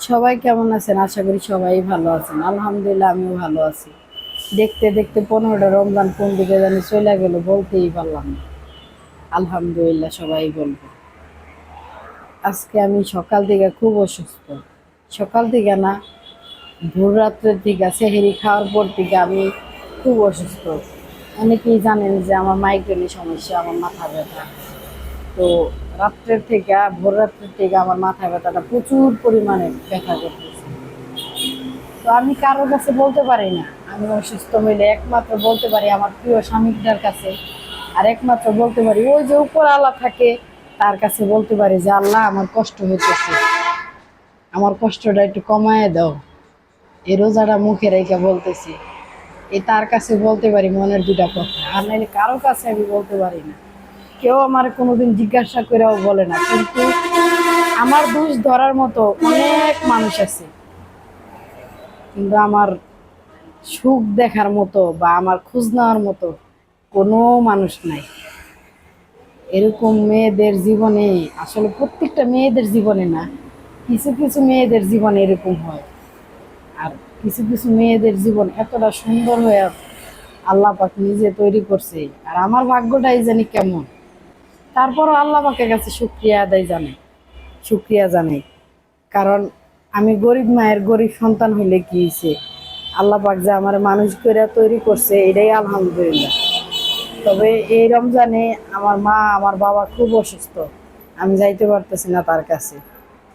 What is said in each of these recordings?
সবাই কেমন আছেন? আশা করি সবাই ভালো আছেন। আলহামদুলিল্লাহ আমিও ভালো আছি। দেখতে দেখতে ১৫টা রমজান কোন দিকে জানি চলে গেল বলতেই পারলাম না। আলহামদুলিল্লাহ সবাই বলবো। আজকে আমি সকাল থেকে খুব অসুস্থ। সকাল থেকে না, ভোর রাত্রের থেকে সেহরি খাওয়ার পর থেকে আমি খুব অসুস্থ। অনেকেই জানেন যে আমার মাইগ্রেনের সমস্যা, আমার মাথা ব্যথা। তো ভোর রাত্রের থেকে আমার মাথা ব্যথাটা প্রচুর পরিমাণে ব্যথা করতেছে। তো আমি কারোর কাছে বলতে পারি না। আমি অসুস্থ হইলে একমাত্র বলতে পারি আমার প্রিয় স্বামীটার কাছে, আর একমাত্র বলতে পারি ওই যে উপর আল্লাহ থাকে তার কাছে বলতে পারি যে আল্লাহ আমার কষ্ট হইতেছে, আমার কষ্টটা একটু কমায় দাও। এই রোজাটা মুখে রেখে বলতেছি, এই তার কাছে বলতে পারি মনের দুটা কথা, আর নাইলে কারো কাছে আমি বলতে পারি না। কেউ আমার কোনোদিন জিজ্ঞাসা করেও বলে না, কিন্তু আমার দোষ ধরার মতো অনেক মানুষ আছে, কিন্তু আমার সুখ দেখার মতো বা আমার খোঁজ নেওয়ার মতো কোনো মানুষ নাই। এরকম মেয়েদের জীবনে, আসলে প্রত্যেকটা মেয়েদের জীবনে না, কিছু কিছু মেয়েদের জীবনে এরকম হয়। আর কিছু কিছু মেয়েদের জীবন এতটা সুন্দর হয়ে আল্লাহ পাক নিজে তৈরি করছে। আর আমার ভাগ্যটাই জানি কেমন। তারপরও আল্লাহ পাকের কাছে শুক্রিয়া জানাই। কারণ আমি গরিব মায়ের গরিব সন্তান হইলে কি হয়েছে, আল্লাহ পাক যে আমার মানুষ করে তৈরি করছে এটাই আলহামদুলিল্লাহ। তবে এই রমজানে আমার মা আমার বাবা খুব অসুস্থ। আমি যাইতে পারতেছি না তার কাছে,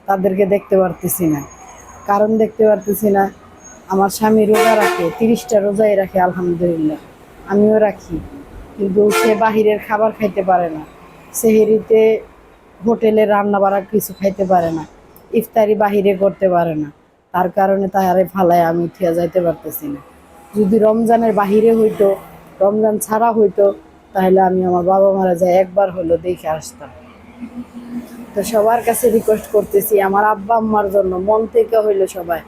তাদেরকে দেখতে পারতেছি না। কারণ দেখতে পারতেছি না, আমার স্বামী রোজা রাখে, 30টা রোজাই রাখে আলহামদুলিল্লাহ, আমিও রাখি। কিন্তু সে বাহিরের খাবার খাইতে পারে না, সেহেরিতে হোটেলে রান্না বাড়া কিছু খাইতে পারে না, ইফতারি বাহিরে করতে পারে না। তার কারণে তাহারে ফালায় আমি উঠিয়া যাইতে পারতেছি না। যদি রমজানের বাহিরে হইতো, রমজান ছাড়া হইতো, তাহলে আমি আমার বাবা মারা যায় একবার হলো দেখে আসতাম। তো সবার কাছে রিকোয়েস্ট করতেছি আমার আব্বা আম্মার জন্য, মন থেকে হইলো সবাই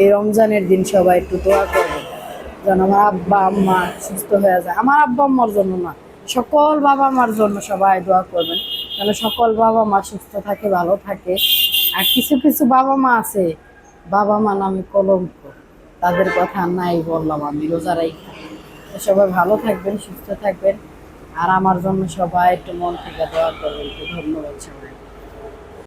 এই রমজানের দিন সবাই একটু দোয়া করবেন যেন আমার আব্বা আম্মা সুস্থ হয়ে যায়। আমার আব্বা আম্মার জন্য না, সকল বাবা মার জন্য সবাই দোয়া করবেন যেন সকল বাবা মা সুস্থ থাকে, ভালো থাকে। আর কিছু কিছু বাবা মা আছে, বাবা মা নামে কলঙ্ক, তাদের কথা নাই বললাম আমি রোজারাই। তো সবাই ভালো থাকবেন, সুস্থ থাকবেন। আর আমার জন্য সবাই একটু মন থেকে দোয়া করবেন। ধন্যবাদ সবাই।